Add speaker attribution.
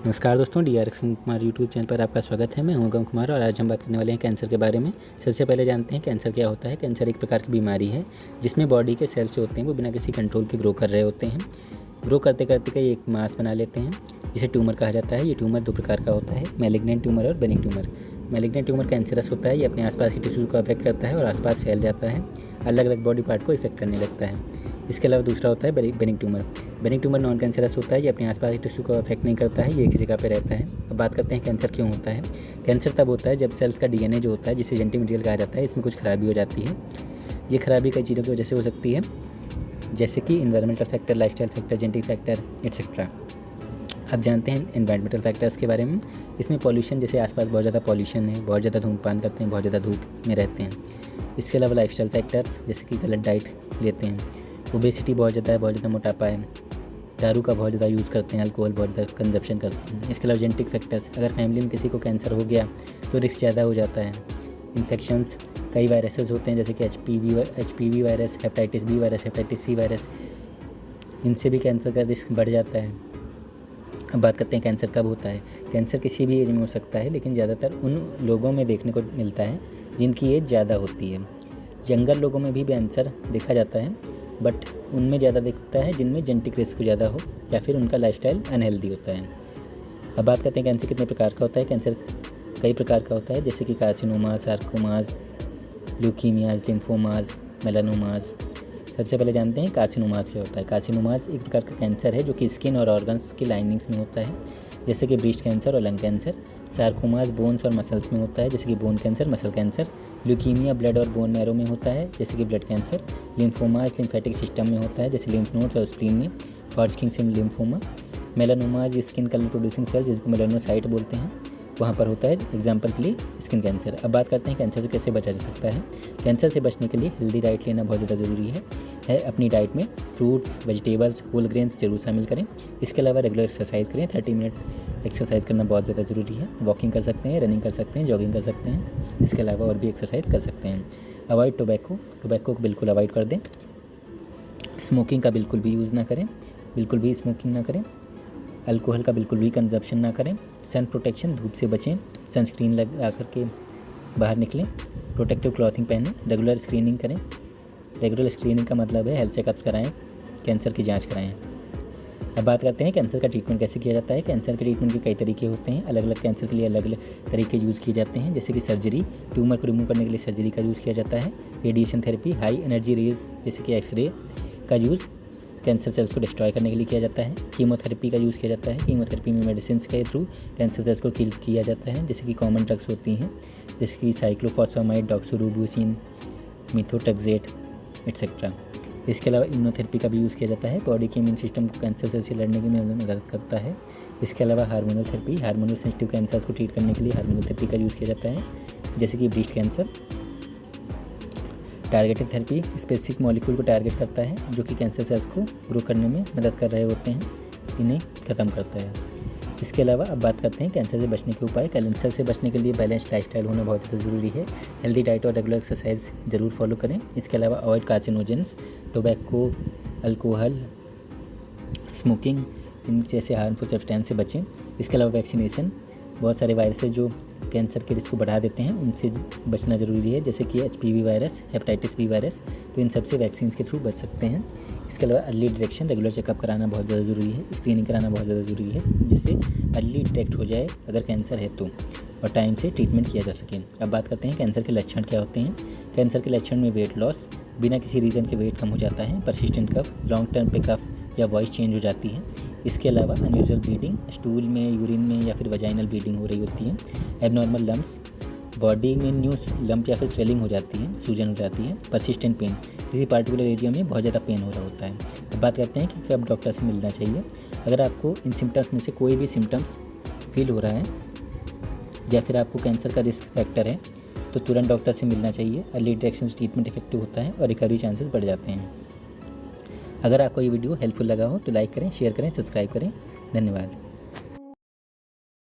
Speaker 1: नमस्कार दोस्तों, DRX Kumar YouTube channel पर आपका स्वागत है। मैं हूं गम कुमार और आज हम बात करने वाले हैं कैंसर के बारे में। सबसे पहले जानते हैं कैंसर क्या होता है। कैंसर एक प्रकार की बीमारी है जिसमें बॉडी के सेल्स जो होते हैं वो बिना किसी कंट्रोल के ग्रो कर रहे होते हैं। ग्रो करते करते कई एक मास बना लेते हैं जिसे ट्यूमर कहा जाता है। ये ट्यूमर दो प्रकार का होता है, मैलिग्नेंट ट्यूमर और benign tumour. Malignant tumour cancerous होता है, ये अपने आसपास के टिश्यू को अफेक्ट करता है और आसपास फैल जाता है, अलग अलग बॉडी पार्ट को इफेक्ट करने लगता है। इसके अलावा दूसरा होता है benign tumour. Benign tumour non cancerous होता है, ये अपने आसपास के टिश्यू को अफेक्ट नहीं करता है, ये एक जगह पे रहता है। अब बात करते हैं कैंसर क्यों होता है। कैंसर तब होता है जब सेल्स का DNA जो होता है, जिसे जेनेटिक मटेरियल कहा जाता है, इसमें कुछ खराबी हो जाती है। ये खराबी कई चीज़ों की वजह से हो सकती है, जैसे कि environmental factor, lifestyle factor, genetic factor etcetera. अब जानते हैं एनवायरमेंटल फैक्टर्स के बारे में। इसमें पॉल्यूशन, जैसे आसपास बहुत ज़्यादा पॉल्यूशन है, बहुत ज़्यादा धूम्रपान करते हैं, बहुत ज़्यादा धूप में रहते हैं। इसके अलावा लाइफस्टाइल फैक्टर्स, जैसे कि गलत डाइट लेते हैं, ओबेसिटी बहुत ज़्यादा है, बहुत ज़्यादा मोटापा है, दारू का बहुत ज़्यादा यूज़ करते हैं, अल्कोहल बहुत ज़्यादा कंजप्शन करते हैं। इसके अलावा जेनेटिक फैक्टर्स, अगर फैमिली में किसी को कैंसर हो गया तो रिस्क ज़्यादा हो जाता है। इन्फेक्शंस, कई वायरसेस होते हैं जैसे कि HPV virus, hepatitis B virus, hepatitis C virus, इनसे भी कैंसर का रिस्क बढ़ जाता है। अब बात करते हैं कैंसर कब होता है। कैंसर किसी भी एज में हो सकता है, लेकिन ज़्यादातर उन लोगों में देखने को मिलता है जिनकी एज ज़्यादा होती है। यंगर लोगों में भी कैंसर देखा जाता है, बट उनमें ज़्यादा दिखता है जिनमें जेनेटिक रिस्क ज़्यादा हो या फिर उनका लाइफस्टाइल अनहेल्दी होता है। अब बात करते हैं कैंसर कितने प्रकार का होता है। कैंसर कई प्रकार का होता है, जैसे कि कार्सिनोमास, सार्कोमास, ल्यूकीमियाज, लिम्फोमास, मेलानोमास। सबसे पहले जानते हैं कार्सिनोमास क्या होता है। कार्सिनोमास एक प्रकार का कैंसर है जो कि स्किन और ऑर्गन्स की लाइनिंग्स में होता है, जैसे कि ब्रेस्ट कैंसर और लंग कैंसर। सार्कोमास बोन्स और मसल्स में होता है, जैसे कि bone cancer, muscle cancer. Leukaemia blood और बोन मैरो में होता है, जैसे कि blood cancer. Lymphomas lymphatic system में होता है, जैसे लिम्फ नोड्स और स्प्लीन में। हॉडकिन से lymphoma. Melanomas skin colour producing cell, जिसको मेलानोसाइट बोलते हैं, वहाँ पर होता है, एग्जाम्पल के लिए स्किन कैंसर। अब बात करते हैं कैंसर से कैसे बचा जा सकता है। कैंसर से बचने के लिए हेल्दी डाइट लेना बहुत ज़्यादा ज़रूरी है। अपनी डाइट में फ्रूट्स, वेजिटेबल्स, होल ग्रेन्स जरूर शामिल करें। इसके अलावा रेगुलर एक्सरसाइज करें, 30 मिनट एक्सरसाइज करना बहुत ज़्यादा ज़रूरी है। वॉकिंग कर सकते हैं, रनिंग कर सकते हैं, जॉगिंग कर सकते हैं। इसके अलावा और भी एक्सरसाइज कर सकते हैं। अवॉइड टोबैको को बिल्कुल अवॉइड कर दें। स्मोकिंग का बिल्कुल भी यूज़ ना करें, बिल्कुल भी स्मोकिंग ना करें। अल्कोहल का बिल्कुल भी कंजप्शन ना करें। सन प्रोटेक्शन, धूप से बचें, सनस्क्रीन लगा करके बाहर निकलें। प्रोटेक्टिव क्लॉथिंग पहनें। रेगुलर स्क्रीनिंग करें। रेगुलर स्क्रीनिंग का मतलब है हेल्थ चेकअप्स कराएं, कैंसर की जांच कराएं। अब बात करते हैं कैंसर का ट्रीटमेंट कैसे किया जाता है। कैंसर के ट्रीटमेंट के कई तरीके होते हैं, अलग अलग कैंसर के लिए अलग अलग तरीके यूज़ किए जाते हैं, जैसे कि सर्जरी, ट्यूमर को रिमूव करने के लिए सर्जरी का यूज़ किया जाता है। Radiation therapy, high energy rays जैसे कि एक्सरे का यूज़ कैंसर सेल्स को डिस्ट्रॉय करने के लिए किया जाता है। कीमोथेरेपी का यूज़ किया जाता है। कीमोथेरेपी में मेडिसिन के थ्रू कैंसर सेल्स को किल किया जाता है, जैसे कि कॉमन ड्रग्स होती हैं, जैसे कि साइक्लोफॉस्फामाइड, डॉक्सोरूबुसिन, मिथोट्रेक्सेट एट्सेट्रा। इसके अलावा इम्यूनोथेरेपी का भी यूज़ किया जाता है, बॉडी के इम्यून सिस्टम को कैंसर सेल्स से लड़ने में मदद करता है। इसके अलावा hormonal therapy, hormonal sensitive cancers को ट्रीट करने के लिए हार्मोनल थेरेपी का यूज़ किया जाता है, जैसे कि breast cancer. Targeted therapy specific molecule को टारगेट करता है जो कि कैंसर सेल्स को ग्रो करने में मदद कर रहे होते हैं, इन्हें ख़त्म करता है। इसके अलावा अब बात करते हैं कैंसर से बचने के उपाय। कैंसर से बचने के लिए बैलेंस्ड लाइफस्टाइल होना बहुत ज़्यादा ज़रूरी है। हेल्दी डाइट और रेगुलर एक्सरसाइज ज़रूर फॉलो करें। इसके अलावा avoid carcinogens, tobacco, alcohol, smoking, इन जैसे हार्मफुल सब्सटेंस से बचें। इसके अलावा वैक्सीनेशन, बहुत सारे वायरसेस जो कैंसर के रिस्क को बढ़ा देते हैं उनसे बचना ज़रूरी है, जैसे कि HPV virus, hepatitis B virus, तो इन सबसे वैक्सीन के थ्रू बच सकते हैं। इसके अलावा अर्ली डिटेक्शन, रेगुलर चेकअप कराना बहुत ज़्यादा ज़रूरी है। स्क्रीनिंग कराना बहुत ज़्यादा ज़रूरी है, जिससे अर्ली डिटेक्ट हो जाए अगर कैंसर है तो, और टाइम से ट्रीटमेंट किया जा सके। अब बात करते हैं कैंसर के लक्षण क्या होते हैं। कैंसर के लक्षण में वेट लॉस, बिना किसी रीज़न के वेट कम हो जाता है, परसिस्टेंट कफ, लॉन्ग टर्म पे कफ या वॉइस चेंज हो जाती है। इसके अलावा अनयूजुअल ब्लीडिंग, स्टूल में, यूरिन में या फिर वजाइनल ब्लीडिंग हो रही होती है। एबनॉर्मल लम्प्स, बॉडी में न्यू लंप या फिर स्वेलिंग हो जाती है, सूजन हो जाती है। परसिस्टेंट पेन, किसी पार्टिकुलर एरिया में बहुत ज़्यादा पेन हो रहा होता है। अब बात करते हैं कि कब डॉक्टर से मिलना चाहिए। अगर आपको इन सिम्टम्स में से कोई भी सिम्टम्स फील हो रहा है या फिर आपको कैंसर का रिस्क फैक्टर है तो तुरंत डॉक्टर से मिलना चाहिए। अर्ली डिटेक्शन से ट्रीटमेंट इफेक्टिव होता है और रिकवरी चांसेस बढ़ जाते हैं। अगर आपको ये वीडियो हेल्पफुल लगा हो तो लाइक करें, शेयर करें, सब्सक्राइब करें। धन्यवाद।